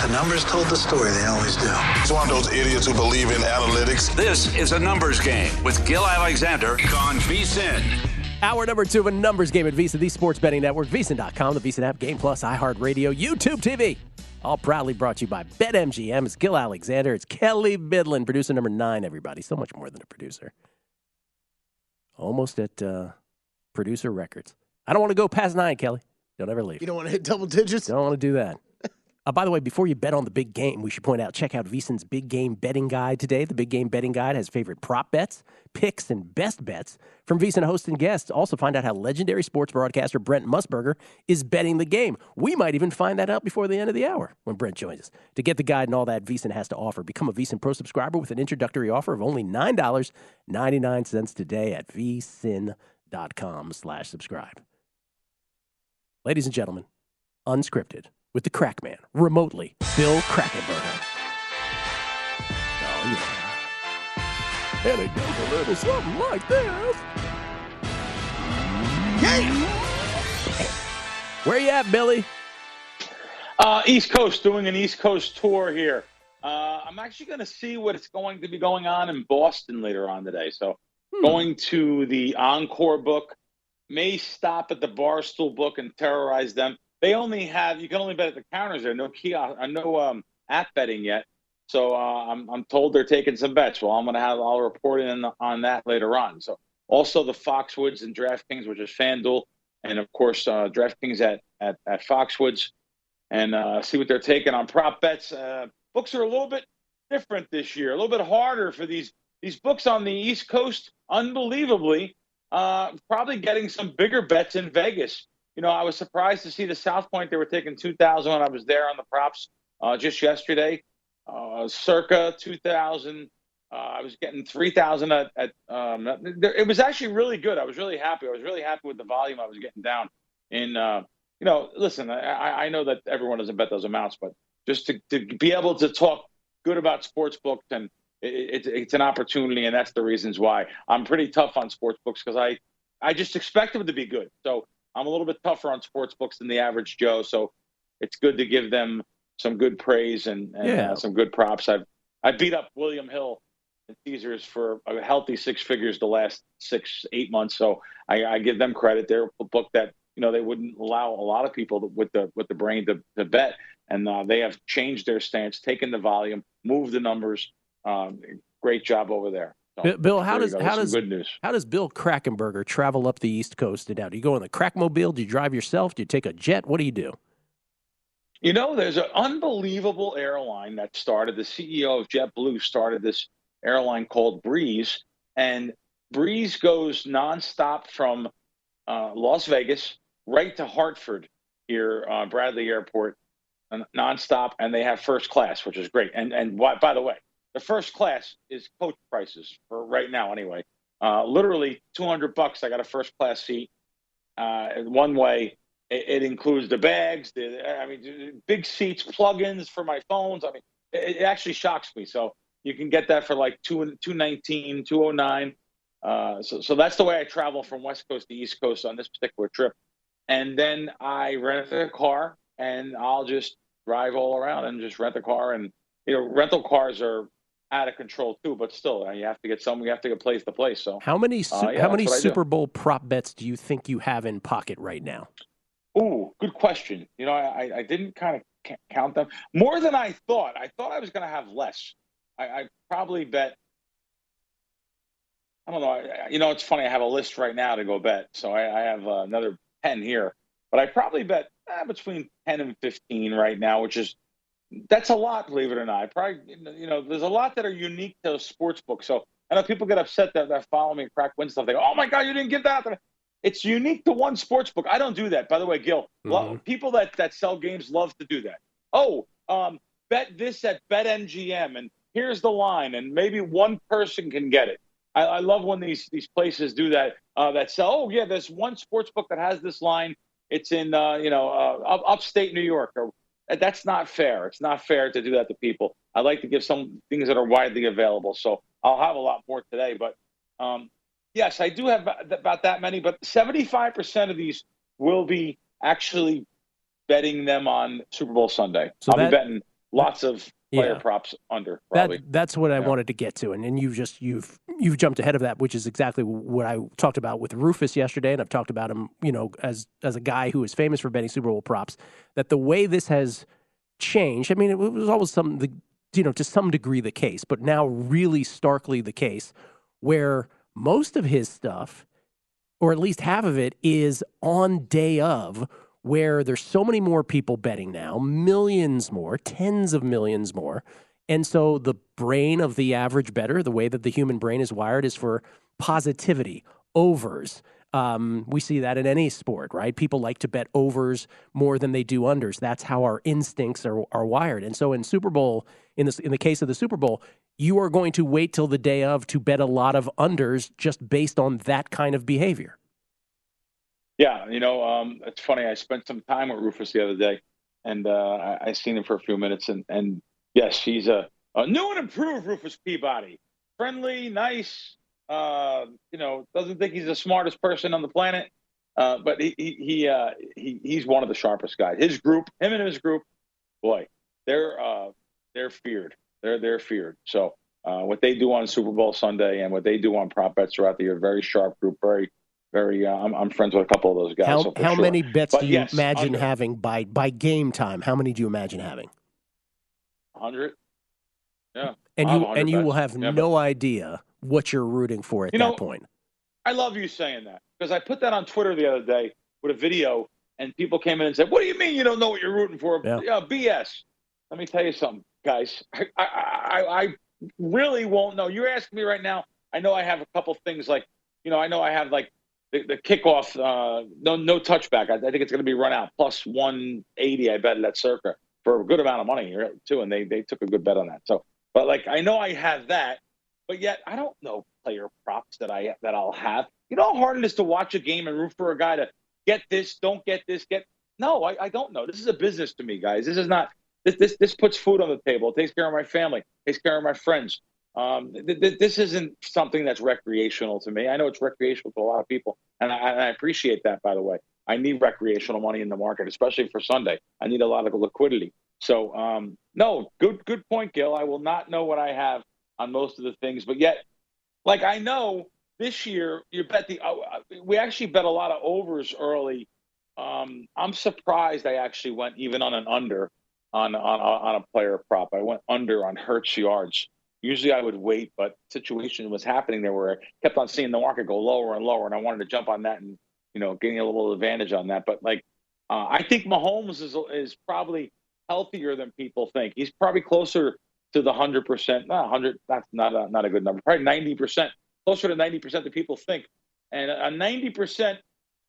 the numbers told the story, they always do. It's one of those idiots who believe in analytics. This is a numbers game with Gill Alexander on VSiN. Hour number 2 of a numbers game at VSiN, the sports betting network, VSiN.com, the VSiN app, Game Plus, iHeartRadio, YouTube TV. All proudly brought to you by BetMGM. It's Gill Alexander. It's Kelley Bydlon, producer number 9, everybody. So much more than a producer. Almost at producer records. I don't want to go past 9, Kelley. Don't ever leave. You don't want to hit double digits? Don't want to do that. By the way, before you bet on the big game, we should point out, check out VSiN's Big Game Betting Guide today. The Big Game Betting Guide has favorite prop bets, picks, and best bets from VSiN hosts and guests. Also find out how legendary sports broadcaster Brent Musburger is betting the game. We might even find that out before the end of the hour when Brent joins us. To get the guide and all that VSiN has to offer, become a VSiN Pro subscriber with an introductory offer of only $9.99 today at vsin.com/subscribe. Ladies and gentlemen, unscripted, with the crack man, remotely, Bill Krackomberger. Oh, yeah. And it goes a little something like this. Yeah! Where you at, Billy? East Coast, doing an East Coast tour here. I'm actually going to see what's going to be going on in Boston later on today. So going to the Encore book, may stop at the Barstool book and terrorize them. They only have, you can only bet at the counters there, no kiosk, no app betting yet. So I'm told they're taking some bets. Well, I'll report in on that later on. So also the Foxwoods and DraftKings, which is FanDuel, and of course DraftKings at Foxwoods, and see what they're taking on prop bets. Books are a little bit different this year, a little bit harder for these books on the East Coast. Unbelievably, probably getting some bigger bets in Vegas. You know, I was surprised to see the South Point. They were taking 2,000 when I was there on the props just yesterday. Circa 2,000. I was getting 3,000 at it was actually really good. I was really happy. I was really happy with the volume I was getting down. And, listen, I know that everyone doesn't bet those amounts, but just to be able to talk good about sports books, and it's an opportunity, and that's the reasons why. I'm pretty tough on sports books because I just expect them to be good. So I'm a little bit tougher on sports books than the average Joe, so it's good to give them some good praise and some good props. I beat up William Hill and Caesars for a healthy 6 figures the last 6-8 months, so I give them credit. They're a book that they wouldn't allow a lot of people with the brain to bet, and they have changed their stance, taken the volume, moved the numbers. Great job over there. So, Bill, how does good news. How does Bill Krackomberger travel up the East Coast and down? Do you go in the Crackmobile? Do you drive yourself? Do you take a jet? What do you do? There's an unbelievable airline that started. The CEO of JetBlue started this airline called Breeze, and Breeze goes nonstop from Las Vegas right to Hartford here, Bradley Airport, nonstop, and they have first class, which is great. And by the way, the first class is coach prices for right now anyway. Literally $200. I got a first class seat. One way, it includes the bags, big seats, plugins for my phones. It actually shocks me. So you can get that for like $219, $209. So that's the way I travel from West Coast to East Coast on this particular trip. And then I rent a car, and I'll just drive all around and just rent a car. And rental cars are out of control too, but still, you have to get place to place. So how many Super Bowl prop bets do you think you have in pocket right now? Ooh, good question. I didn't kind of count them. More than I thought. I thought I was going to have less. I probably bet. I don't know. It's funny. I have a list right now to go bet. So I have another 10 here, but I probably bet between 10 and 15 right now, that's a lot, believe it or not. There's a lot that are unique to a sports book. So I know people get upset that follow me and Crack Win stuff. They go, "Oh my God, you didn't give that." It's unique to one sports book. I don't do that. By the way, Gill, people that sell games love to do that. Bet this at BetMGM, and here's the line, and maybe one person can get it. I love when these places do that. That sell. There's one sports book that has this line. It's in upstate New York. That's not fair. It's not fair to do that to people. I like to give some things that are widely available. So I'll have a lot more today. But, yes, I do have about that many. But 75% of these will be actually betting them on Super Bowl Sunday. So I'll be betting lots of player props under. Probably. That's what I wanted to get to, and you've jumped ahead of that, which is exactly what I talked about with Rufus yesterday, and I've talked about him, as a guy who is famous for betting Super Bowl props. That the way this has changed, I mean, it was always to some degree the case, but now really starkly the case, where most of his stuff, or at least half of it, is on day of, where there's so many more people betting now, millions more, tens of millions more. And so the brain of the average bettor, the way that the human brain is wired, is for positivity, overs. We see that in any sport, right? People like to bet overs more than they do unders. That's how our instincts are wired. And so in Super Bowl, in the case of the Super Bowl, you are going to wait till the day of to bet a lot of unders just based on that kind of behavior. Yeah, it's funny. I spent some time with Rufus the other day, and I seen him for a few minutes. And yes, he's a new and improved Rufus Peabody. Friendly, nice. Doesn't think he's the smartest person on the planet, but he's one of the sharpest guys. Him and his group, boy, they're feared. They're feared. So what they do on Super Bowl Sunday and what they do on prop bets throughout the year, very sharp group, very. I'm friends with a couple of those guys. How many bets do you imagine having by game time? How many do you imagine having? 100. Yeah. And you will have no idea what you're rooting for at that point. I love you saying that, because I put that on Twitter the other day with a video, and people came in and said, "What do you mean you don't know what you're rooting for?" Yeah, BS. Let me tell you something, guys. I really won't know. You're asking me right now. I know I have a couple things like, I know I have like the kickoff, no touchback. I think it's going to be run out plus 180. I bet at circa for a good amount of money here too, and they took a good bet on that. So, but like I know I have that, but yet I don't know player props that I'll have. You know how hard it is to watch a game and root for a guy to get this, don't get this, get. No, I don't know. This is a business to me, guys. This is not. This puts food on the table. It takes care of my family. Takes care of my friends. This isn't something that's recreational to me. I know it's recreational to a lot of people, and I appreciate that, by the way. I need recreational money in the market, especially for Sunday. I need a lot of liquidity. So, no, good point, Gill. I will not know what I have on most of the things, but yet, like I know this year, we actually bet a lot of overs early. I'm surprised I actually went even on an under on a player prop. I went under on Hurts yards. Usually I would wait, but situation was happening there where I kept on seeing the market go lower and lower, and I wanted to jump on that and, getting a little advantage on that. But I think Mahomes is probably healthier than people think. He's probably closer to the 100%. 100, that's not a good number. Probably 90%, closer to 90% than people think. And a 90%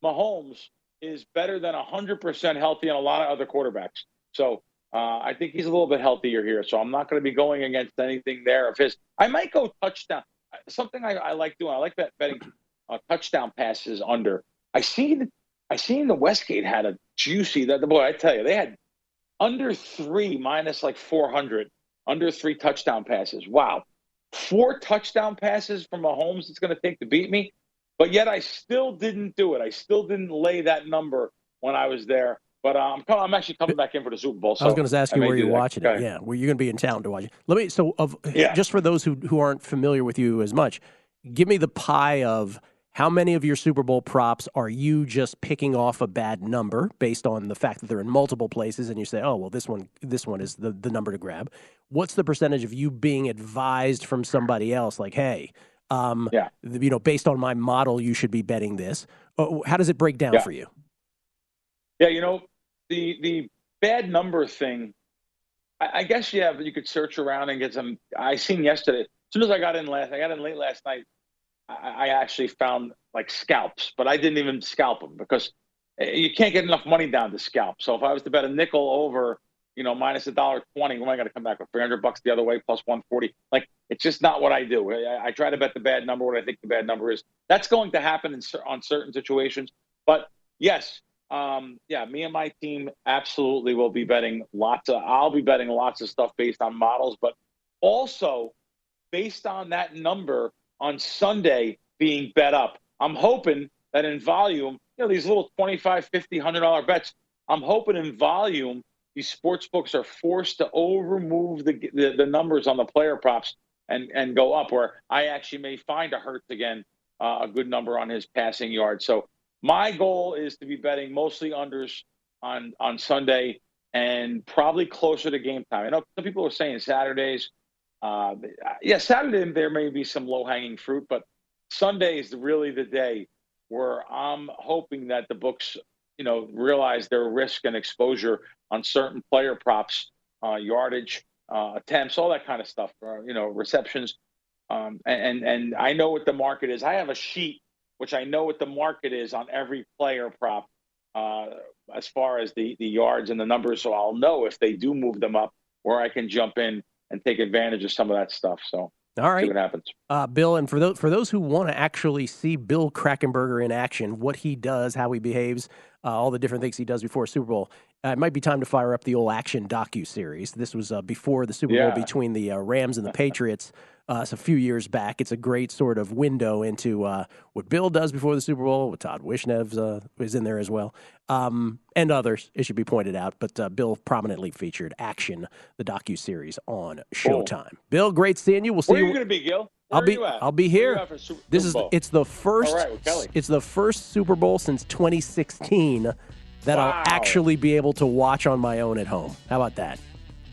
Mahomes is better than 100% healthy on a lot of other quarterbacks. So I think he's a little bit healthier here, so I'm not going to be going against anything there of his. I might go touchdown. Something I like doing. I like betting touchdown passes under. I seen the Westgate had a juicy. Boy, I tell you, they had under 3 minus like 400, under 3 touchdown passes. Wow, 4 touchdown passes from Mahomes. It's going to take to beat me, but yet I still didn't do it. I still didn't lay that number when I was there. But I'm actually coming back in for the Super Bowl. So I was going to ask you where you're watching it. Yeah, where you're going to be in town to watch it. Just for those who aren't familiar with you as much, give me the pie of how many of your Super Bowl props are you just picking off a bad number based on the fact that they're in multiple places, and you say, oh well, this one is the number to grab. What's the percentage of you being advised from somebody else, like, hey, based on my model, you should be betting this? How does it break down for you? Yeah, the bad number thing, I guess, but you could search around and get some. I seen yesterday, as soon as I got in late last night, I actually found like scalps, but I didn't even scalp them because you can't get enough money down to scalp. So if I was to bet a nickel over, minus $1.20, when am I going to come back with $300 the other way plus 140? Like, it's just not what I do. I try to bet the bad number, what I think the bad number is. That's going to happen on certain situations, but yes. Me and my team absolutely will be betting I'll be betting lots of stuff based on models, but also based on that number on Sunday being bet up. I'm hoping that in volume, these little $25, $50, $100 bets, I'm hoping in volume these sports books are forced to over-move the numbers on the player props and go up, where I actually may find a Hurts again, a good number on his passing yard. So my goal is to be betting mostly unders on Sunday and probably closer to game time. I know some people are saying Saturdays. Saturday there may be some low-hanging fruit, but Sunday is really the day where I'm hoping that the books, realize their risk and exposure on certain player props, yardage, attempts, all that kind of stuff, receptions. And I know what the market is. I have a sheet which I know what the market is on every player prop as far as the yards and the numbers. So I'll know if they do move them up, where I can jump in and take advantage of some of that stuff. So all right, see what happens. Bill, and for those who want to actually see Bill Krackomberger in action, what he does, how he behaves, all the different things he does before a Super Bowl, it might be time to fire up the old Action docu-series. This was before the Super Bowl between the Rams and the Patriots. It's a few years back. It's a great sort of window into what Bill does before the Super Bowl. What Todd Wishnev's is in there as well, and others. It should be pointed out. But Bill prominently featured Action, the docu-series on Showtime. Bill, great seeing you. We'll see Where you. are you going to be, Gil? Where are you at? I'll be here. It's the first. All right, with Kelley. It's the first Super Bowl since 2016 that I'll actually be able to watch on my own at home. How about that?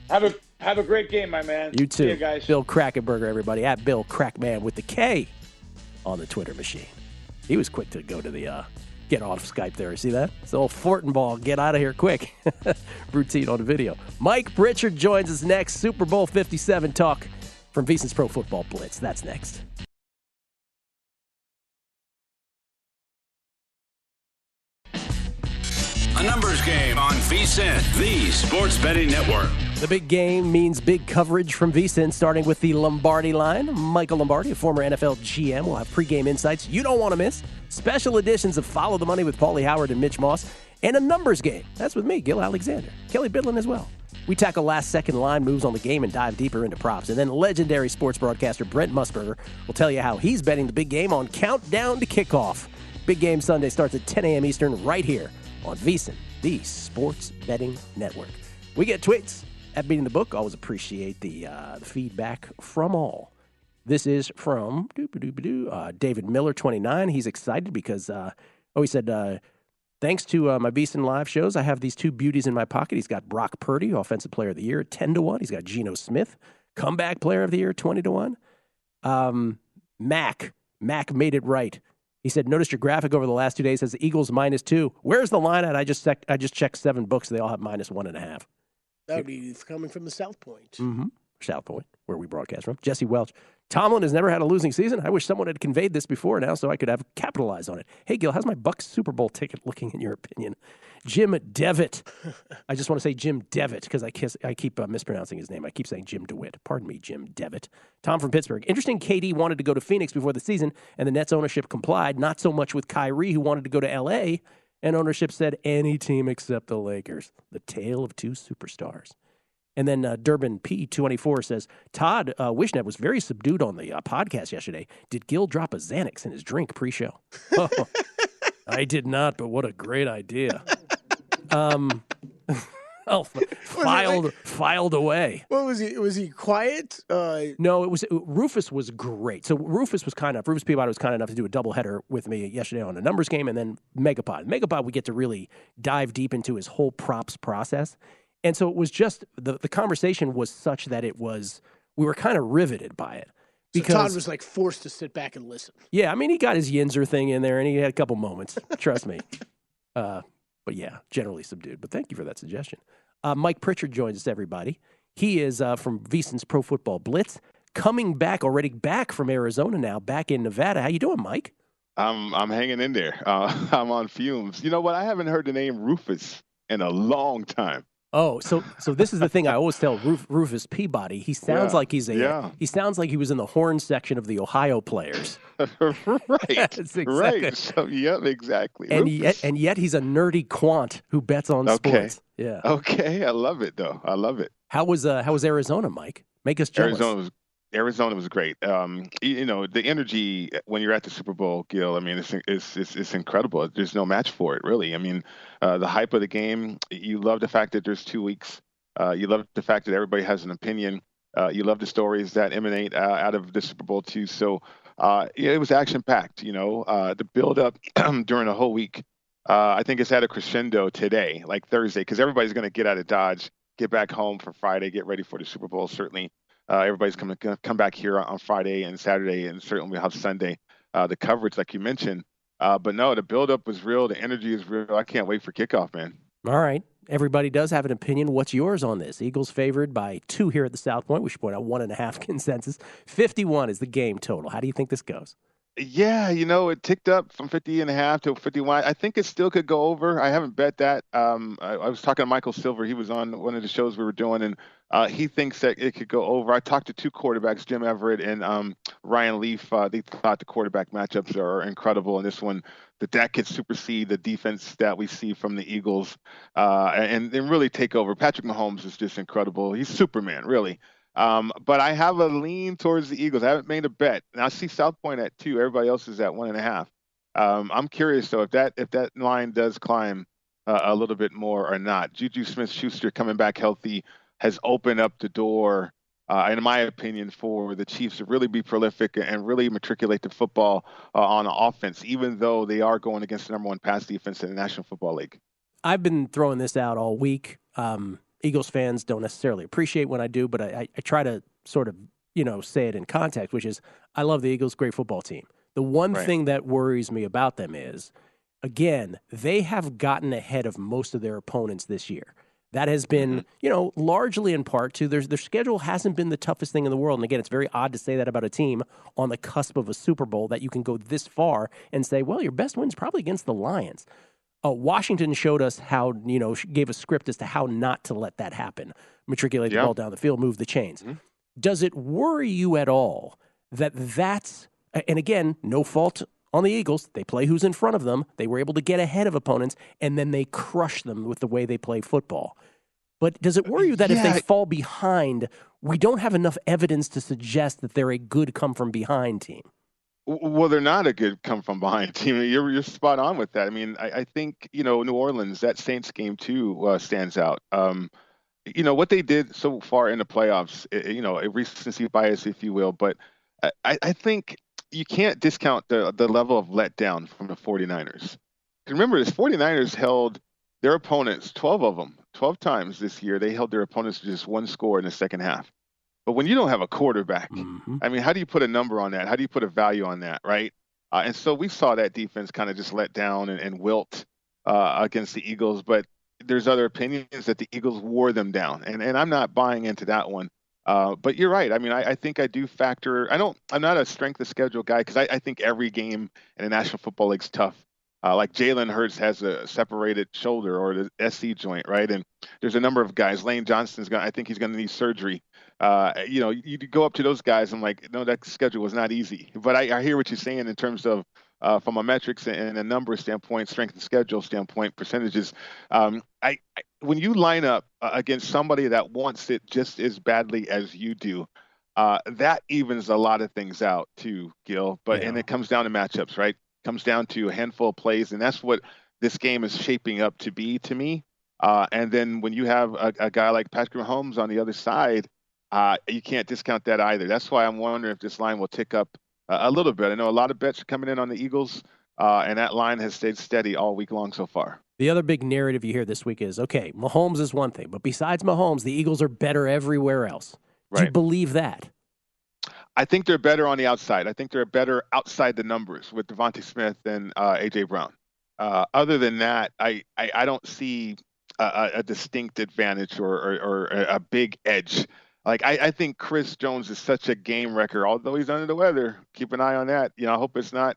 Have a great game, my man. You too. See you guys. Bill Krackomberger, everybody, at Bill Crackman with the K on the Twitter machine. He was quick to go to the get off Skype there. See that? It's the old Fortin ball. Get out of here quick. Routine on the video. Mike Pritchard joins us next. Super Bowl 57 talk from VSiN's Pro Football Blitz. That's next. A numbers game on VSiN, the sports betting network. The big game means big coverage from VSiN, starting with the Lombardi line. Michael Lombardi, a former NFL GM, will have pregame insights you don't want to miss. Special editions of Follow the Money with Paulie Howard and Mitch Moss. And a numbers game. That's with me, Gill Alexander. Kelley Bydlon as well. We tackle last-second line moves on the game and dive deeper into props. And then legendary sports broadcaster Brent Musburger will tell you how he's betting the big game on Countdown to Kickoff. Big Game Sunday starts at 10 a.m. Eastern right here on VSiN, the sports betting network. We get tweets at Beating the Book. Always appreciate the feedback from all. This is from David Miller, 29. He's excited because, he said, thanks to my VSiN live shows, I have these two beauties in my pocket. He's got Brock Purdy, Offensive Player of the Year, 10-1. He's got Geno Smith, Comeback Player of the Year, 20-1. Mac made it right. He said, noticed your graphic over the last 2 days says the Eagles -2. Where's the line at? I just checked 7 books. They all have -1.5. That would be coming from the South Point. Mm-hmm. South Point, where we broadcast from. Jesse Welch. Tomlin has never had a losing season. I wish someone had conveyed this before now so I could have capitalized on it. Hey, Gil, how's my Bucks Super Bowl ticket looking in your opinion? Jim Devitt. I just want to say Jim Devitt because I keep mispronouncing his name. I keep saying Jim DeWitt. Pardon me, Jim Devitt. Tom from Pittsburgh. Interesting, KD wanted to go to Phoenix before the season, and the Nets ownership complied. Not so much with Kyrie, who wanted to go to L.A., and ownership said any team except the Lakers. The tale of two superstars. And then Durbin P24 says, Todd Wishnet was very subdued on the podcast yesterday. Did Gill drop a Xanax in his drink pre-show? Oh, I did not, but what a great idea. Filed away. What was he? Was he quiet? No, Rufus was great. So Rufus Peabody was kind enough to do a doubleheader with me yesterday on a numbers game, and then Megapod. We get to really dive deep into his whole props process. And so it was just the conversation was such that we were kind of riveted by it. Because so Todd was like forced to sit back and listen. Yeah, I mean, he got his Yinzer thing in there and he had a couple moments. Trust me. But yeah, generally subdued. But thank you for that suggestion. Mike Pritchard joins us, everybody. He is from VSiN's Pro Football Blitz, already back from Arizona now, back in Nevada. How you doing, Mike? I'm hanging in there. I'm on fumes. You know what? I haven't heard the name Rufus in a long time. Oh, so this is the thing I always tell Rufus Peabody. He sounds like he sounds like he was in the horn section of the Ohio players. Right. Exactly. Right. So, yep, exactly. And yet he's a nerdy quant who bets on sports. Yeah. Okay. I love it though. I love it. How was Arizona, Mike? Make us jealous. Arizona was great. The energy when you're at the Super Bowl, Gill, I mean, it's incredible. There's no match for it, really. I mean, the hype of the game, you love the fact that there's 2 weeks. You love the fact that everybody has an opinion. You love the stories that emanate out of the Super Bowl, too. So it was action-packed, the build-up during a whole week. I think it's at a crescendo today, like Thursday, because everybody's going to get out of Dodge, get back home for Friday, get ready for the Super Bowl, certainly. Everybody's going to come back here on Friday and Saturday, and certainly we'll have Sunday. The coverage, like you mentioned. But no, the buildup was real. The energy is real. I can't wait for kickoff, man. All right. Everybody does have an opinion. What's yours on this? Eagles favored by 2 here at the South Point. We should point out 1.5 consensus. 51 is the game total. How do you think this goes? Yeah, it ticked up from 50.5 to 51. I think it still could go over. I haven't bet that. I was talking to Michael Silver. He was on one of the shows we were doing, and he thinks that it could go over. I talked to 2 quarterbacks, Jim Everett and Ryan Leaf. They thought the quarterback matchups are incredible in this one, that could supersede the defense that we see from the Eagles and really take over. Patrick Mahomes is just incredible. He's Superman, really. But I have a lean towards the Eagles. I haven't made a bet. And I see South Point at 2. Everybody else is at 1.5. I'm curious, though, if that line does climb a little bit more or not. Juju Smith-Schuster coming back healthy has opened up the door, in my opinion, for the Chiefs to really be prolific and really matriculate the football on offense, even though they are going against the number 1 pass defense in the National Football League. I've been throwing this out all week. Eagles fans don't necessarily appreciate when I do, but I try to sort of, say it in context, which is I love the Eagles, great football team. The one thing that worries me about them is, again, they have gotten ahead of most of their opponents this year. That has been, largely in part to their schedule hasn't been the toughest thing in the world. And again, it's very odd to say that about a team on the cusp of a Super Bowl, that you can go this far and say, well, your best win's probably against the Lions. Washington showed us how, gave a script as to how not to let that happen. Matriculate the ball down the field, move the chains. Mm-hmm. Does it worry you at all that's, and again, no fault on the Eagles. They play who's in front of them. They were able to get ahead of opponents, and then they crush them with the way they play football. But does it worry you that if they fall behind, we don't have enough evidence to suggest that they're a good come-from-behind team? Well, they're not a good come-from-behind team. You're spot on with that. I mean, I think, New Orleans, that Saints game, too, stands out. What they did so far in the playoffs, a recency bias, if you will. But I think you can't discount the level of letdown from the 49ers. Remember, the 49ers held their opponents, 12 of them, 12 times this year, they held their opponents to just 1 score in the second half. But when you don't have a quarterback, I mean, how do you put a number on that? How do you put a value on that, right? And so we saw that defense kind of just let down and wilt against the Eagles. But there's other opinions that the Eagles wore them down. And I'm not buying into that one. But you're right. I mean, I think I do factor – I'm not a strength of schedule guy because I think every game in the National Football League is tough. Like Jalen Hurts has a separated shoulder or the SC joint, right? And there's a number of guys. Lane Johnson's I think he's going to need surgery. You go up to those guys. I'm like, no, that schedule was not easy. But I hear what you're saying in terms of from a metrics and a number standpoint, strength and schedule standpoint, percentages. When you line up against somebody that wants it just as badly as you do, that evens a lot of things out too, Gill. And it comes down to matchups, right? Comes down to a handful of plays, and that's what this game is shaping up to be to me. And then when you have a guy like Patrick Mahomes on the other side, you can't discount that either. That's why I'm wondering if this line will tick up a little bit. I know a lot of bets are coming in on the Eagles, and that line has stayed steady all week long so far. The other big narrative you hear this week is, okay, Mahomes is one thing, but besides Mahomes, the Eagles are better everywhere else. Do you believe that? I think they're better on the outside. I think they're better outside the numbers with Devontae Smith and A.J. Brown. Other than that, I don't see a distinct advantage or a big edge. Like I think Chris Jones is such a game wrecker, although he's under the weather. Keep an eye on that. I hope it's not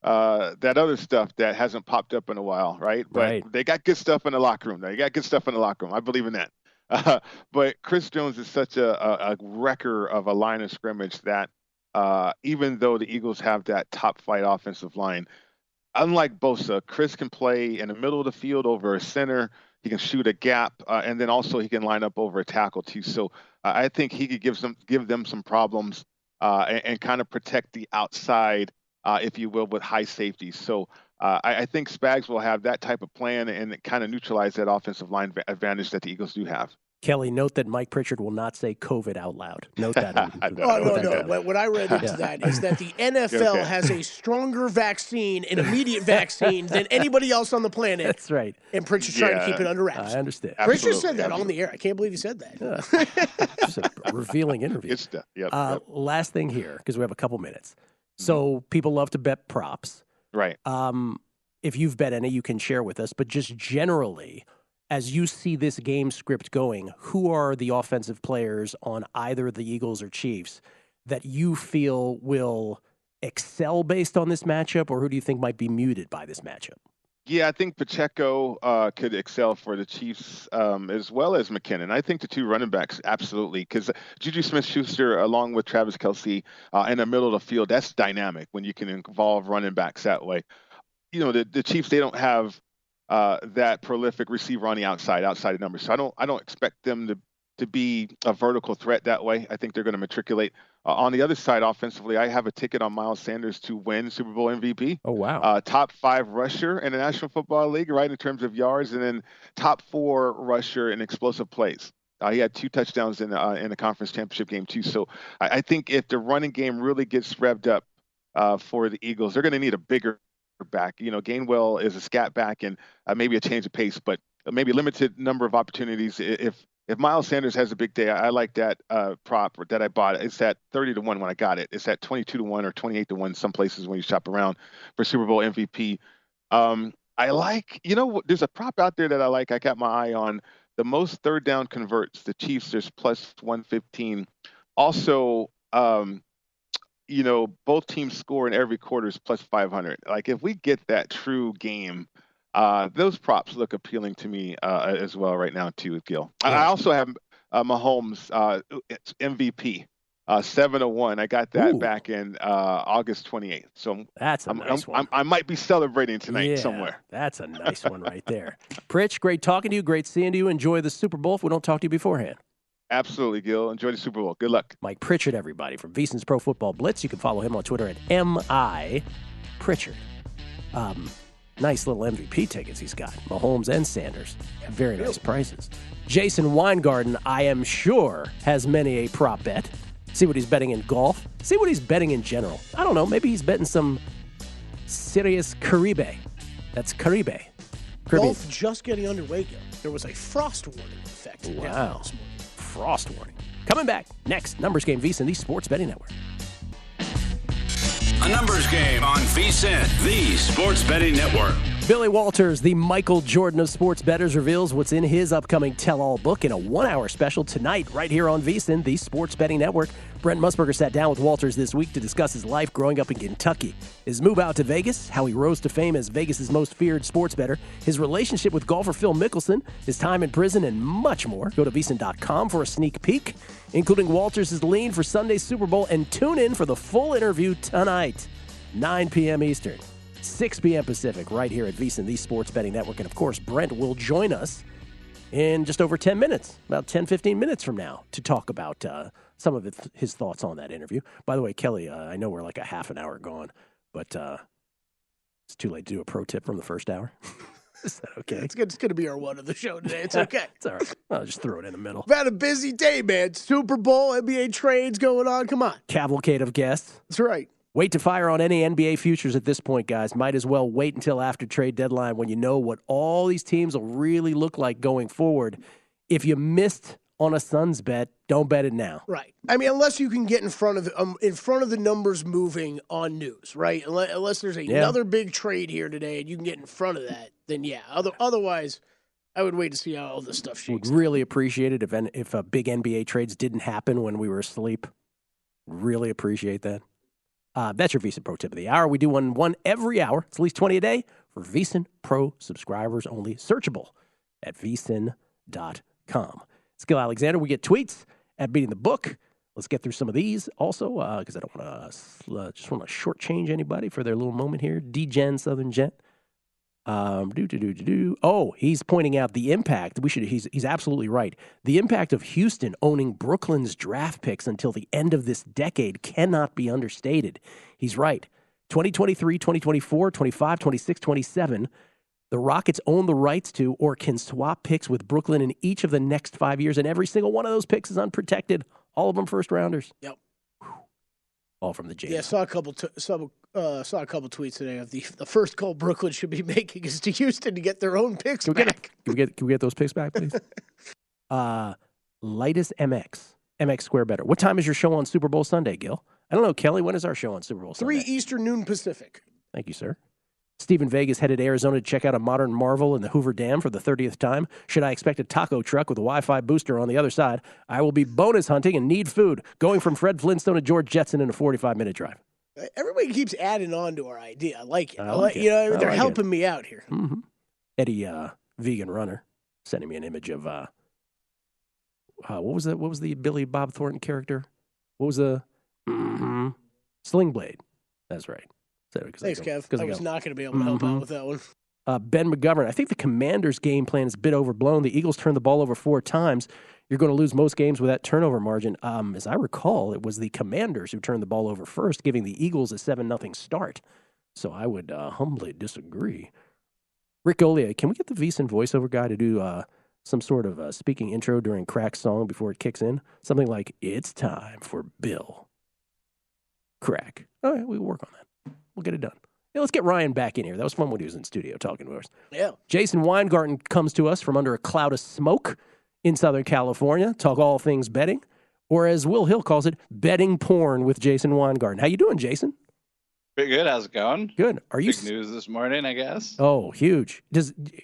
that other stuff that hasn't popped up in a while, right? But they got good stuff in the locker room. They got good stuff in the locker room. I believe in that. But Chris Jones is such a wrecker of a line of scrimmage that even though the Eagles have that top flight offensive line, unlike Bosa, Chris can play in the middle of the field over a center. He can shoot a gap, and then also he can line up over a tackle too. So I think he could give them some problems and kind of protect the outside, if you will, with high safety. So I think Spags will have that type of plan and kind of neutralize that offensive line advantage that the Eagles do have. Kelley, note that Mike Pritchard will not say COVID out loud. Note that. No. What I read into that is that the NFL has a stronger vaccine, an immediate vaccine, than anybody else on the planet. That's right. And Pritchard's trying to keep it under wraps. I understand. Pritchard said that on the air. I can't believe he said that. Just a revealing interview. Good stuff. Yep. Last thing here, because we have a couple minutes. So people love to bet props. Right. If you've bet any, you can share with us. But just generally, as you see this game script going, who are the offensive players on either the Eagles or Chiefs that you feel will excel based on this matchup, or who do you think might be muted by this matchup? Yeah, I think Pacheco could excel for the Chiefs as well as McKinnon. I think the two running backs, absolutely, because Juju Smith-Schuster, along with Travis Kelce in the middle of the field, that's dynamic when you can involve running backs that way. You know, the Chiefs, they don't have that prolific receiver on the outside of numbers. So I don't expect them to be a vertical threat that way. I think they're going to matriculate. On the other side, offensively, I have a ticket on Miles Sanders to win Super Bowl MVP. Oh, wow. Top 5 rusher in the National Football League, right, in terms of yards, and then top 4 rusher in explosive plays. He had 2 touchdowns in the conference championship game, too. So I think if the running game really gets revved up for the Eagles, they're going to need a bigger back. You know, Gainwell is a scat back and maybe a change of pace, but maybe limited number of opportunities. If Miles Sanders has a big day, I like that prop that I bought. It's at 30-1 when I got it. It's at 22-1 or 28-1 some places when you shop around for Super Bowl MVP. I like, there's a prop out there that I like. I got my eye on the most third down converts. The Chiefs, there's plus 115. Also, both teams score in every quarter is plus 500. Like if we get that true game, those props look appealing to me as well right now too, Gill. I also have Mahomes it's MVP 7-1. I got that back in August 28th. So that's a nice one. I might be celebrating tonight somewhere. That's a nice one right there. Pritch, great talking to you. Great seeing you. Enjoy the Super Bowl if we don't talk to you beforehand. Absolutely, Gill. Enjoy the Super Bowl. Good luck. Mike Pritchard, everybody, from VSiN's Pro Football Blitz. You can follow him on Twitter at MIPritchard. Nice little MVP tickets he's got. Mahomes and Sanders. Very nice prices. Jason Weingarten, I am sure, has many a prop bet. See what he's betting in golf. See what he's betting in general. I don't know. Maybe he's betting some serious Caribe. That's Caribe. Golf just getting underway, Gill. There was a frost warning in effect. Wow. Frost warning. Coming back next, Numbers Game VSiN, the Sports Betting Network. A numbers game on VSiN, the Sports Betting Network. Billy Walters, the Michael Jordan of sports bettors, reveals what's in his upcoming tell-all book in a 1-hour special tonight right here on VSiN, the Sports Betting Network. Brent Musburger sat down with Walters this week to discuss his life growing up in Kentucky, his move out to Vegas, how he rose to fame as Vegas' most feared sports bettor, his relationship with golfer Phil Mickelson, his time in prison, and much more. Go to VSiN.com for a sneak peek, including Walters' lean for Sunday's Super Bowl, and tune in for the full interview tonight, 9 p.m. Eastern. 6 p.m. Pacific, right here at VSiN, the Sports Betting Network. And, of course, Brent will join us in just over 10 minutes, about 10, 15 minutes from now, to talk about some of his thoughts on that interview. By the way, Kelley, I know we're like a half an hour gone, but it's too late to do a pro tip from the first hour. Is that okay? It's going to be our one of the show today. It's okay. It's all right. I'll just throw it in the middle. We've had a busy day, man. Super Bowl, NBA trades going on. Come on. Cavalcade of guests. That's right. Wait to fire on any NBA futures at this point, guys. Might as well wait until after trade deadline when you know what all these teams will really look like going forward. If you missed on a Suns bet, don't bet it now. Right. I mean, unless you can get in front of the numbers moving on news, right? Unless there's another big trade here today and you can get in front of that, then yeah. Otherwise, I would wait to see how all this stuff shakes. Would really appreciate it if big NBA trades didn't happen when we were asleep. Really appreciate that. That's your VSiN Pro Tip of the Hour. We do one every hour. It's at least 20 a day for VSiN Pro subscribers only. Searchable at VSiN.com. Gill Alexander, we get tweets at Beating the Book. Let's get through some of these also because I don't want to shortchange anybody for their little moment here. D-Gen, Southern Gent. Oh, he's pointing out the impact. He's absolutely right. The impact of Houston owning Brooklyn's draft picks until the end of this decade cannot be understated. He's right. 2023, 2024, 25, 26, 27, the Rockets own the rights to or can swap picks with Brooklyn in each of the next 5 years, and every single one of those picks is unprotected. All of them first rounders. Yep. All from the Jays. Yeah, saw a couple tweets today of the first call Brooklyn should be making is to Houston to get their own picks back. Can we get those picks back, please? Lightest MX Square Better. What time is your show on Super Bowl Sunday, Gill? I don't know, Kelley. When is our show on Super Bowl Sunday? 3 Eastern, noon Pacific. Thank you, sir. Stephen Vegas headed to Arizona to check out a modern marvel in the Hoover Dam for the 30th time. Should I expect a taco truck with a Wi-Fi booster on the other side? I will be bonus hunting and need food, going from Fred Flintstone to George Jetson in a 45-minute drive. Everybody keeps adding on to our idea. I like it. I like it. You know, they're like helping me out here. Mm-hmm. Eddie, vegan runner, sending me an image of what was the Billy Bob Thornton character? What was the Sling Blade? That's right. Thanks, Kev. I was not going to be able to help out with that one. Ben McGovern, I think the Commanders' game plan is a bit overblown. The Eagles turned the ball over 4 times. You're going to lose most games with that turnover margin. As I recall, it was the Commanders who turned the ball over first, giving the Eagles a 7-0 start. So I would humbly disagree. Rick Olia, can we get the VSiN voiceover guy to do some sort of speaking intro during Crack's song before it kicks in? Something like, "It's time for Bill Crack." All right, we'll work on that. We'll get it done. Hey, let's get Ryan back in here. That was fun when he was in studio talking to us. Yeah. Jason Weingarten comes to us from under a cloud of smoke in Southern California, talk all things betting, or as Will Hill calls it, betting porn with Jason Weingarten. How you doing, Jason? Pretty good. How's it going? Good. Are you big news this morning, I guess? Oh, huge.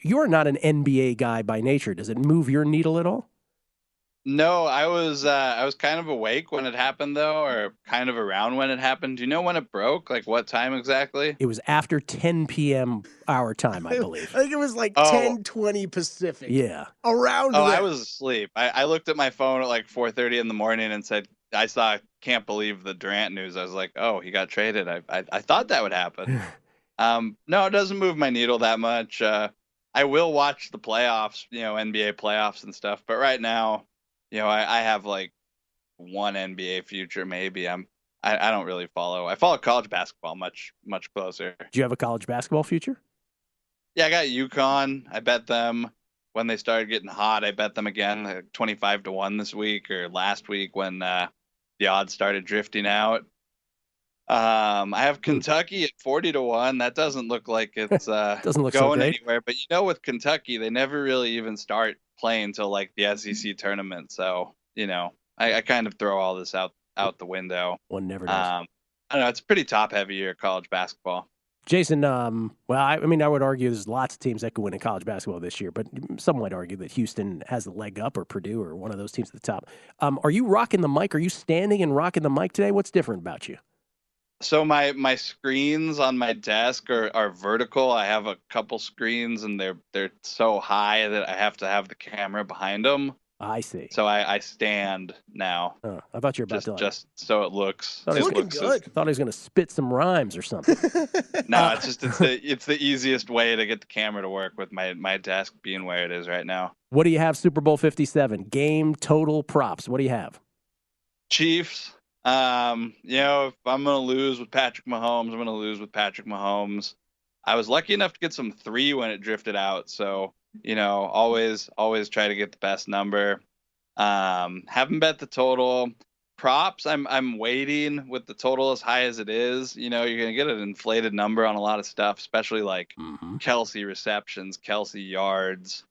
You're not an NBA guy by nature. Does it move your needle at all? No, I was kind of awake when it happened, though, or kind of around when it happened. Do you know when it broke? Like what time exactly? It was after 10 p.m. our time, I believe. I think it was like 10:20 Pacific. Yeah. Around there. I was asleep. I looked at my phone at like 4:30 in the morning and said, I can't believe the Durant news. I was like, oh, he got traded. I thought that would happen. No, it doesn't move my needle that much. I will watch the playoffs, NBA playoffs and stuff. But right now, I have like one NBA future, maybe. I don't really follow. I follow college basketball much closer. Do you have a college basketball future? Yeah, I got UConn. I bet them when they started getting hot. I bet them again, like 25-1 this week or last week when the odds started drifting out. I have Kentucky at 40-1. That doesn't look like it's doesn't look going so anywhere. But with Kentucky, they never really even start playing until like the SEC tournament. So I kind of throw all this out the window. One never knows. I don't know. It's pretty top heavy year college basketball. Jason, well, I would argue there's lots of teams that could win in college basketball this year, but some might argue that Houston has the leg up or Purdue or one of those teams at the top. Are you rocking the mic? Are you standing and rocking the mic today? What's different about you? So my screens on my desk are vertical. I have a couple screens and they're so high that I have to have the camera behind them. I see. So I stand now. Oh, I thought you were about just so it looks. It's looking good. Thought he was going to spit some rhymes or something. No, it's the easiest way to get the camera to work with my desk being where it is right now. What do you have? Super Bowl 57 game total props. What do you have? Chiefs. If I'm going to lose with Patrick Mahomes, I'm going to lose with Patrick Mahomes. I was lucky enough to get some 3 when it drifted out. So, always try to get the best number. Haven't bet the total. Props, I'm waiting with the total as high as it is. You're going to get an inflated number on a lot of stuff, especially like Kelsey receptions, Kelsey yards,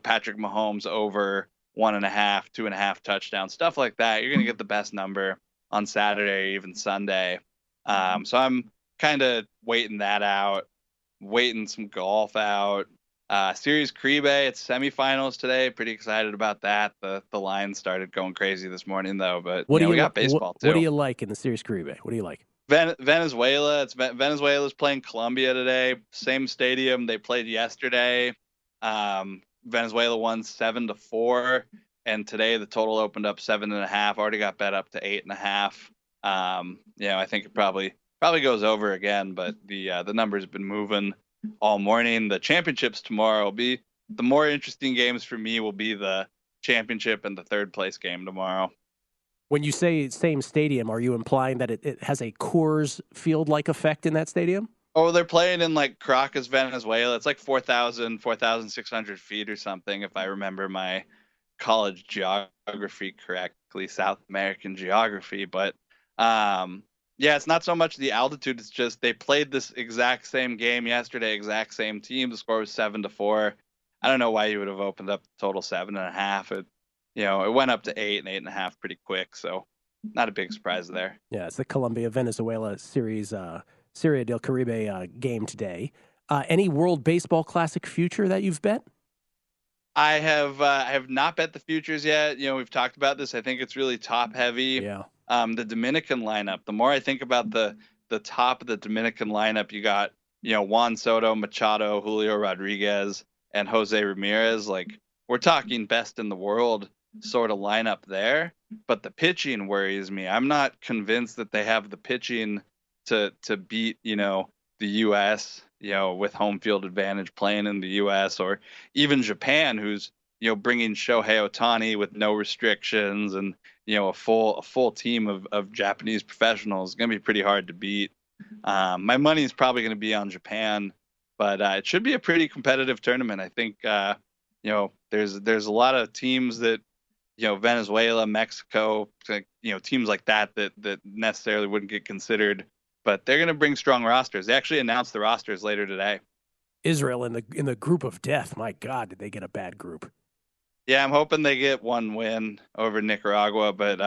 Patrick Mahomes over 1.5, 2.5 touchdowns, stuff like that. You're going to get the best number on Saturday or even Sunday. So I'm kind of waiting that out, waiting some golf out. Series Caribe, it's semifinals today. Pretty excited about that. The line started going crazy this morning, though. But we got baseball, too. What do you like in the Series Caribe? What do you like? Venezuela. Venezuela's playing Colombia today. Same stadium they played yesterday. Venezuela won 7-4. And today the total opened up 7.5. Already got bet up to 8.5. I think it probably goes over again, but the numbers have been moving all morning. The championships tomorrow will be the more interesting games for me. Will be the championship and the third place game tomorrow. When you say same stadium, are you implying that it has a Coors Field-like effect in that stadium? Oh, they're playing in like Caracas, Venezuela. It's like 4,600 feet or something, if I remember my college geography correctly, South American geography. But yeah, it's not so much the altitude. It's just they played this exact same game yesterday, exact same team. The score was 7-4. I don't know why you would have opened up the total 7.5. It went up to 8 and 8.5 pretty quick. So not a big surprise there. Yeah, it's the Colombia-Venezuela series, Serie del Caribe game today. Any World Baseball Classic future that you've bet? I have not bet the futures yet. We've talked about this. I think it's really top heavy. Yeah. The Dominican lineup. The more I think about the top of the Dominican lineup, you got Juan Soto, Machado, Julio Rodriguez, and Jose Ramirez. Like, we're talking best in the world sort of lineup there. But the pitching worries me. I'm not convinced that they have the pitching to beat the U.S. With home field advantage playing in the U.S. or even Japan, who's bringing Shohei Ohtani with no restrictions and a full team of Japanese professionals. It's gonna be pretty hard to beat. My money is probably gonna be on Japan, but it should be a pretty competitive tournament. I think there's a lot of teams that Venezuela, Mexico, teams like that necessarily wouldn't get considered. But they're going to bring strong rosters. They actually announced the rosters later today. Israel in the group of death. My God, did they get a bad group? Yeah, I'm hoping they get one win over Nicaragua. But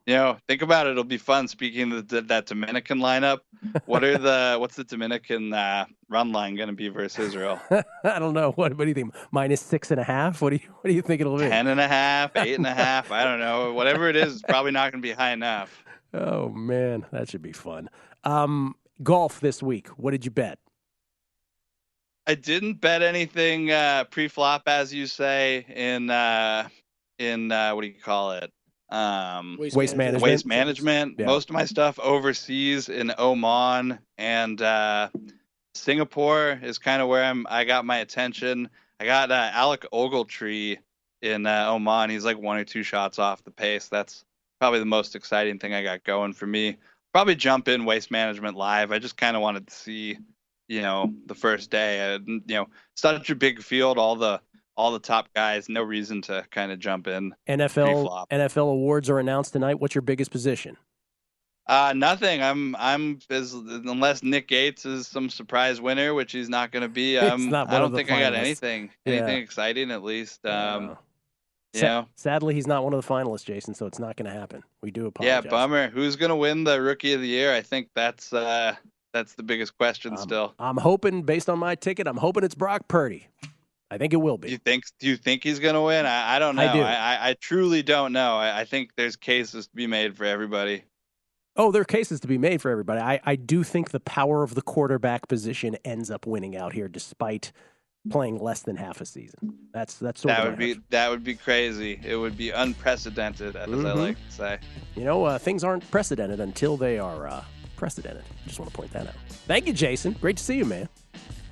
yeah, think about it. It'll be fun. Speaking of that Dominican lineup, what's the Dominican run line going to be versus Israel? I don't know. What do you think? -6.5? What do you think it'll be? 10.5, 8.5. I don't know. Whatever it is, it's probably not going to be high enough. Oh, man, that should be fun. Golf this week. What did you bet? I didn't bet anything pre-flop, as you say, in what do you call it? Waste management. Waste management. Yeah. Most of my stuff overseas in Oman and Singapore is kind of where I got my attention. I got Alec Ogletree in Oman. He's like 1 or 2 shots off the pace. That's probably the most exciting thing I got going for me. Probably jump in Waste Management live. I just kind of wanted to see, the first day. Such a big field, all the top guys. No reason to kind of jump in. NFL awards are announced tonight. What's your biggest position? Nothing. Unless Nick Gates is some surprise winner, which he's not going to be. I don't think I got anything exciting at least. Sadly, he's not one of the finalists, Jason, so it's not going to happen. We do apologize. Yeah, bummer. Who's going to win the Rookie of the Year? I think that's the biggest question still. I'm hoping, based on my ticket, it's Brock Purdy. I think it will be. Do you think he's going to win? I don't know. I do. I truly don't know. I think there's cases to be made for everybody. Oh, there are cases to be made for everybody. I do think the power of the quarterback position ends up winning out here, despite playing less than half a season. That would be crazy. It would be unprecedented, as I like to say. Things aren't precedented until they are precedented. Just want to point that out. Thank you, Jason. Great to see you, man.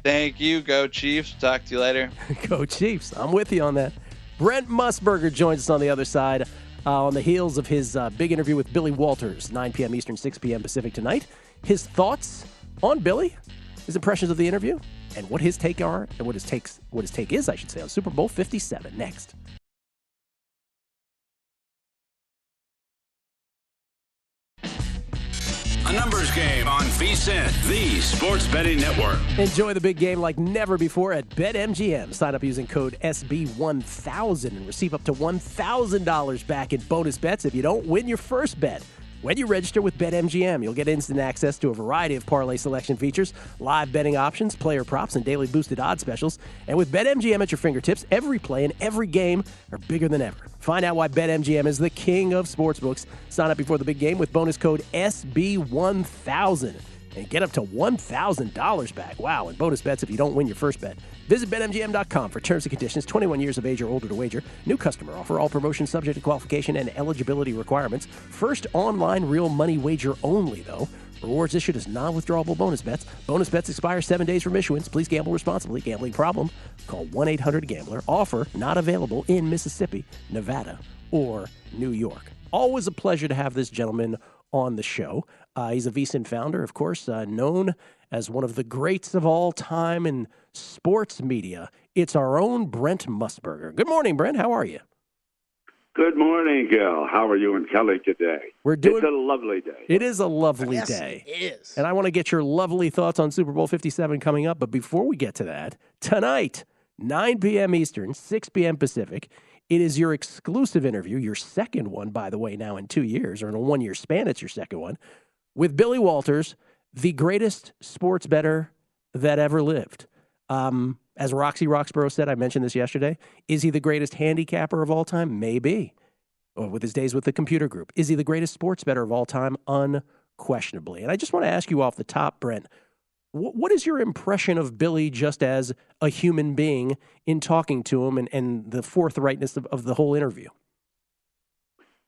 Thank you. Go Chiefs. Talk to you later. Go Chiefs. I'm with you on that. Brent Musburger joins us on the other side on the heels of his big interview with Billy Walters, 9 p.m. Eastern, 6 p.m. Pacific tonight. His thoughts on Billy, his impressions of the interview, and what his take are, and what his take is, I should say, on Super Bowl 57. Next. A numbers game on VSiN, the Sports Betting Network. Enjoy the big game like never before at BetMGM. Sign up using code SB1000 and receive up to $1,000 back in bonus bets if you don't win your first bet. When you register with BetMGM, you'll get instant access to a variety of parlay selection features, live betting options, player props, and daily boosted odds specials. And with BetMGM at your fingertips, every play and every game are bigger than ever. Find out why BetMGM is the king of sportsbooks. Sign up before the big game with bonus code SB1000 and get up to $1,000 back. Wow, and bonus bets if you don't win your first bet. Visit BetMGM.com for terms and conditions. 21 years of age or older to wager. New customer offer. All promotions subject to qualification and eligibility requirements. First online real money wager only, though. Rewards issued as non-withdrawable bonus bets. Bonus bets expire 7 days from issuance. Please gamble responsibly. Gambling problem? Call 1-800-GAMBLER. Offer not available in Mississippi, Nevada, or New York. Always a pleasure to have this gentleman on the show. He's a VSiN founder, of course, known as one of the greats of all time in sports media. It's our own Brent Musburger. Good morning, Brent. How are you? Good morning, Gill. How are you and Kelley today? It's a lovely day. It is a lovely day. It is. And I want to get your lovely thoughts on Super Bowl 57 coming up. But before we get to that, tonight, 9 p.m. Eastern, 6 p.m. Pacific, it is your exclusive interview, your second one, by the way, now in 2 years, or in a 1-year span, it's your second one, with Billy Walters, the greatest sports bettor that ever lived. As Roxy Roxborough said, I mentioned this yesterday, is he the greatest handicapper of all time? Maybe. Or with his days with the computer group. Is he the greatest sports bettor of all time? Unquestionably. And I just want to ask you off the top, Brent, what is your impression of Billy just as a human being in talking to him and the forthrightness of the whole interview?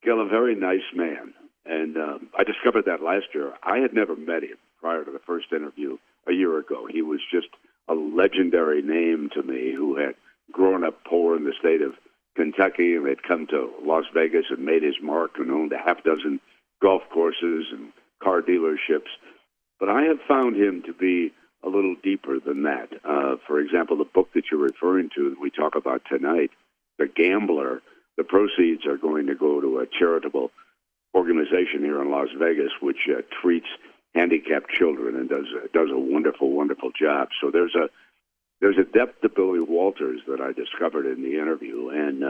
Gill, a very nice man. And I discovered that last year. I had never met him prior to the first interview a year ago. He was just a legendary name to me who had grown up poor in the state of Kentucky and had come to Las Vegas and made his mark and owned a half dozen golf courses and car dealerships. But I have found him to be a little deeper than that. For example, the book that you're referring to that we talk about tonight, The Gambler, the proceeds are going to go to a charitable organization here in Las Vegas which treats handicapped children and does a wonderful, wonderful job. So there's a depth to Billy Walters that I discovered in the interview, and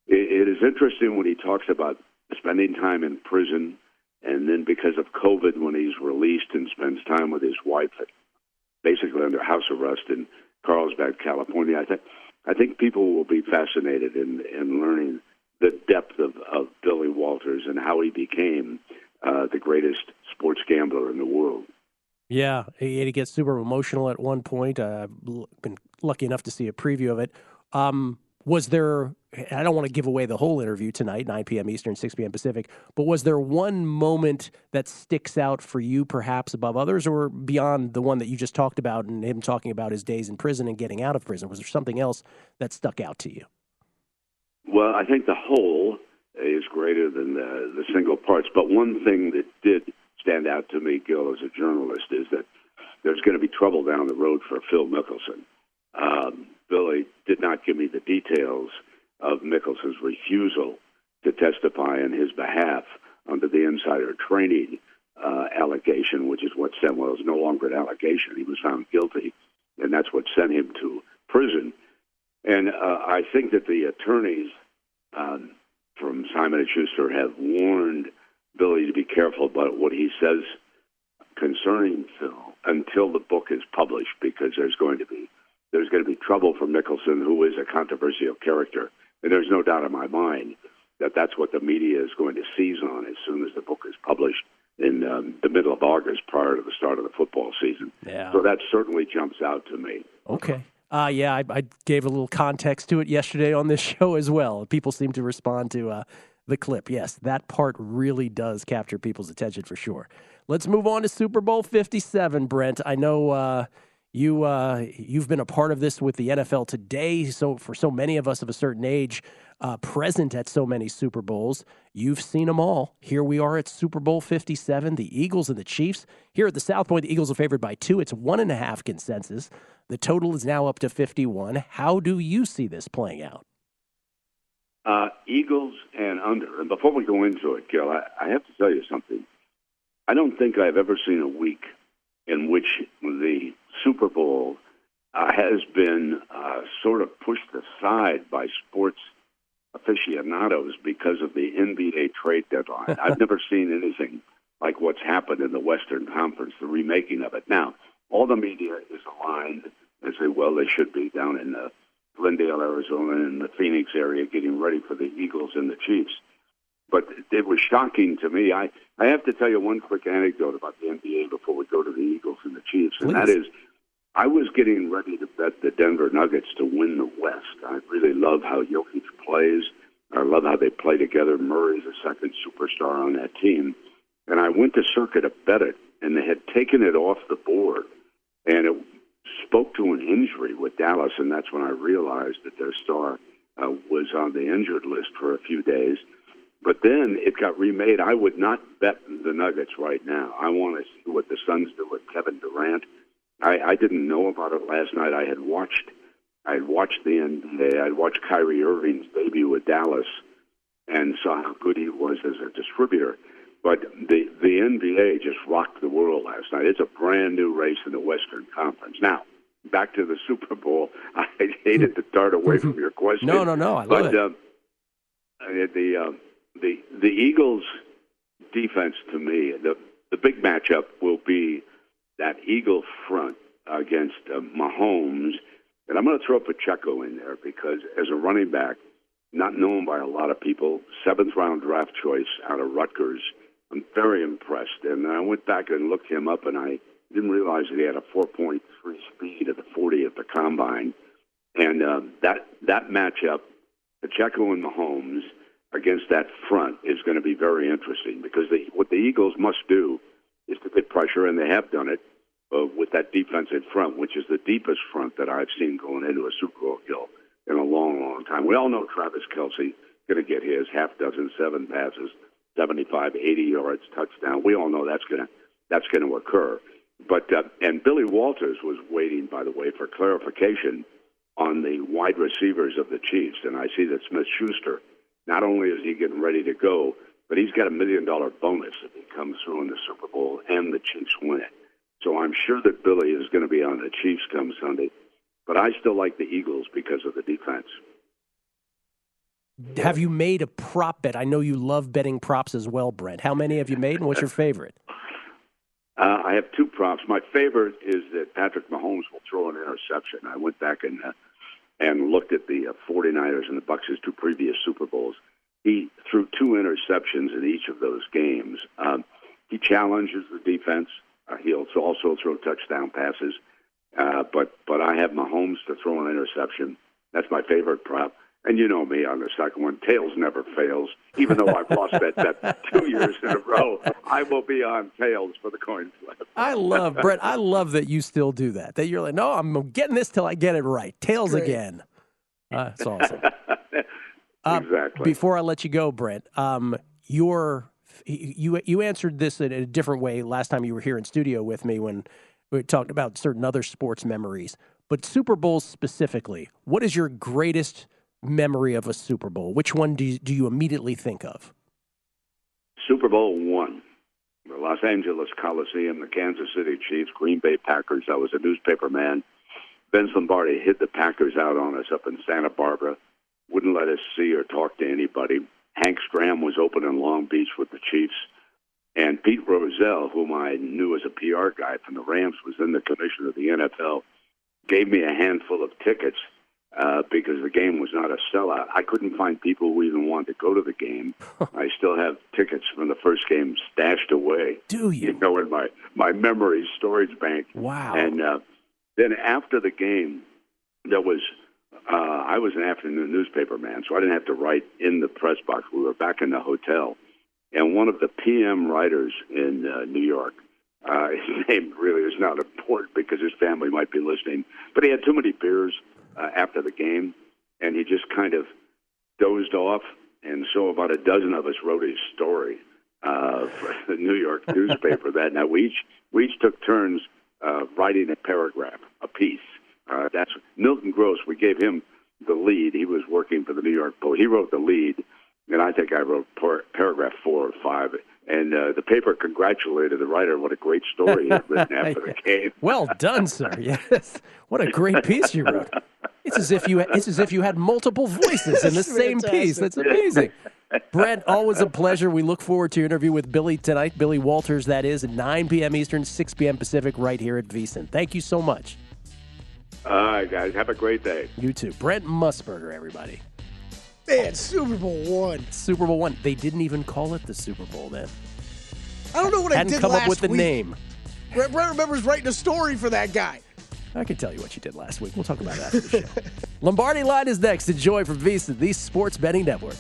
it is interesting when he talks about spending time in prison, and then because of COVID, when he's released and spends time with his wife, basically under house arrest in Carlsbad, California. I think people will be fascinated in learning the depth of Billy Walters and how he became the greatest sports gambler in the world. Yeah, he gets super emotional at one point. I've been lucky enough to see a preview of it. Was there, I don't want to give away the whole interview tonight, 9 p.m. Eastern, 6 p.m. Pacific, but was there one moment that sticks out for you perhaps above others, or beyond the one that you just talked about and him talking about his days in prison and getting out of prison? Was there something else that stuck out to you? Well, I think the whole is greater than the single parts. But one thing that did stand out to me, Gill, as a journalist, is that there's going to be trouble down the road for Phil Mickelson. Billy did not give me the details of Mickelson's refusal to testify on his behalf under the insider trading allegation, which is what sent, well, it was no longer an allegation. He was found guilty, and that's what sent him to prison. And I think that the attorneys from Simon & Schuster have warned Billy to be careful about what he says concerning Phil until the book is published, because there's going to be trouble for Mickelson, who is a controversial character. And there's no doubt in my mind that that's what the media is going to seize on as soon as the book is published in the middle of August prior to the start of the football season. Yeah. So that certainly jumps out to me. Okay. Yeah, I gave a little context to it yesterday on this show as well. People seem to respond to the clip. Yes, that part really does capture people's attention for sure. Let's move on to Super Bowl 57, Brent. I know you've been a part of this with the NFL today. So for so many of us of a certain age, present at so many Super Bowls, you've seen them all. Here we are at Super Bowl 57, the Eagles and the Chiefs. Here at the South Point, the Eagles are favored by 2. It's 1.5 consensus. The total is now up to 51. How do you see this playing out? Eagles and under. And before we go into it, Gill, I have to tell you something. I don't think I've ever seen a week in which the Super Bowl has been sort of pushed aside by sports aficionados because of the NBA trade deadline. I've never seen anything like what's happened in the Western Conference, the remaking of it. Now, all the media is aligned, as they should be, down in Glendale, Arizona, and the Phoenix area, getting ready for the Eagles and the Chiefs. But it was shocking to me. I have to tell you one quick anecdote about the NBA before we go to the Eagles and the Chiefs, and that is, I was getting ready to bet the Denver Nuggets to win the West. I really love how Jokic plays. I love how they play together. Murray's a second superstar on that team. And I went to Circa to bet it, and they had taken it off the board, and it spoke to an injury with Dallas, and that's when I realized that their star was on the injured list for a few days. But then it got remade. I would not bet the Nuggets right now. I want to see what the Suns do with Kevin Durant. I didn't know about it last night. I had watched the NBA. I'd watched Kyrie Irving's debut with Dallas and saw how good he was as a distributor. But the NBA just rocked the world last night. It's a brand new race in the Western Conference. Now, back to the Super Bowl. I hated to dart away from your question. No. I love it. The Eagles' defense, to me, the big matchup will be that Eagle front against Mahomes. And I'm going to throw Pacheco in there because as a running back, not known by a lot of people, 7th-round draft choice out of Rutgers, I'm very impressed. And I went back and looked him up, and I didn't realize that he had a 4.3 speed at the 40 at the combine. And that matchup, Pacheco and Mahomes, against that front is going to be very interesting because what the Eagles must do is to get pressure, and they have done it with that defensive front, which is the deepest front that I've seen going into a Super Bowl, Gill, in a long, long time. We all know Travis Kelce going to get his 6, 7 passes, 75, 80 yards, touchdown. We all know that's going to occur. But and Billy Walters was waiting, by the way, for clarification on the wide receivers of the Chiefs, and I see that Smith-Schuster, not only is he getting ready to go, but he's got $1 million bonus if he comes through in the Super Bowl and the Chiefs win it. So I'm sure that Billy is going to be on the Chiefs come Sunday. But I still like the Eagles because of the defense. Have you made a prop bet? I know you love betting props as well, Brent. How many have you made, and what's your favorite? I have 2 props. My favorite is that Patrick Mahomes will throw an interception. I went back and looked at the 49ers and the Bucs' 2 previous Super Bowls. He threw 2 interceptions in each of those games. He challenges the defense. He'll also throw touchdown passes. But I have Mahomes to throw an interception. That's my favorite prop. And you know me on the second one. Tails never fails. Even though I've lost that bet 2 years in a row, I will be on tails for the coin flip. Brent, I love that you still do that. That you're like, no, I'm getting this till I get it right. Tails Great. Again. That's awesome. Exactly. Before I let you go, Brent, you answered this in a different way last time you were here in studio with me when we talked about certain other sports memories. But Super Bowls specifically, what is your greatest memory of a Super Bowl? Which one do you immediately think of? Super Bowl I, the Los Angeles Coliseum, the Kansas City Chiefs, Green Bay Packers. I was a newspaper man. Vince Lombardi hid the Packers out on us up in Santa Barbara, wouldn't let us see or talk to anybody. Hank Stram was open in Long Beach with the Chiefs. And Pete Rozelle, whom I knew as a PR guy from the Rams, was then the commissioner of the NFL, gave me a handful of tickets because the game was not a sellout. I couldn't find people who even wanted to go to the game. I still have tickets from the first game stashed away. Do you? You know, in my memory storage bank. Wow. And then after the game, there was I was an afternoon newspaper man, so I didn't have to write in the press box. We were back in the hotel. And one of the PM writers in New York, his name really is not important because his family might be listening, but he had too many beers after the game, and he just kind of dozed off. And so about a dozen of us wrote his story for the New York newspaper that night. We each took turns writing a paragraph, a piece. That's Milton Gross. We gave him the lead. He was working for the New York Post. He wrote the lead, and I think I wrote paragraph 4 or 5. And the paper congratulated the writer. What a great story he had written after the game. Well done, sir. Yes, what a great piece you wrote. It's as if you had multiple voices in the same piece. That's amazing. Brent, always a pleasure. We look forward to your interview with Billy tonight. Billy Walters, that is, at 9 p.m. Eastern, 6 p.m. Pacific, right here at VSiN. Thank you so much. All right, guys. Have a great day. You too. Brent Musburger, everybody. Man, Super Bowl I. Super Bowl I. They didn't even call it the Super Bowl then. I don't know what I did last week. Hadn't come up with the name. Brent remembers writing a story for that guy. I can tell you what you did last week. We'll talk about that after the show. Lombardi Line is next. Enjoy from VSiN, the Sports Betting Network.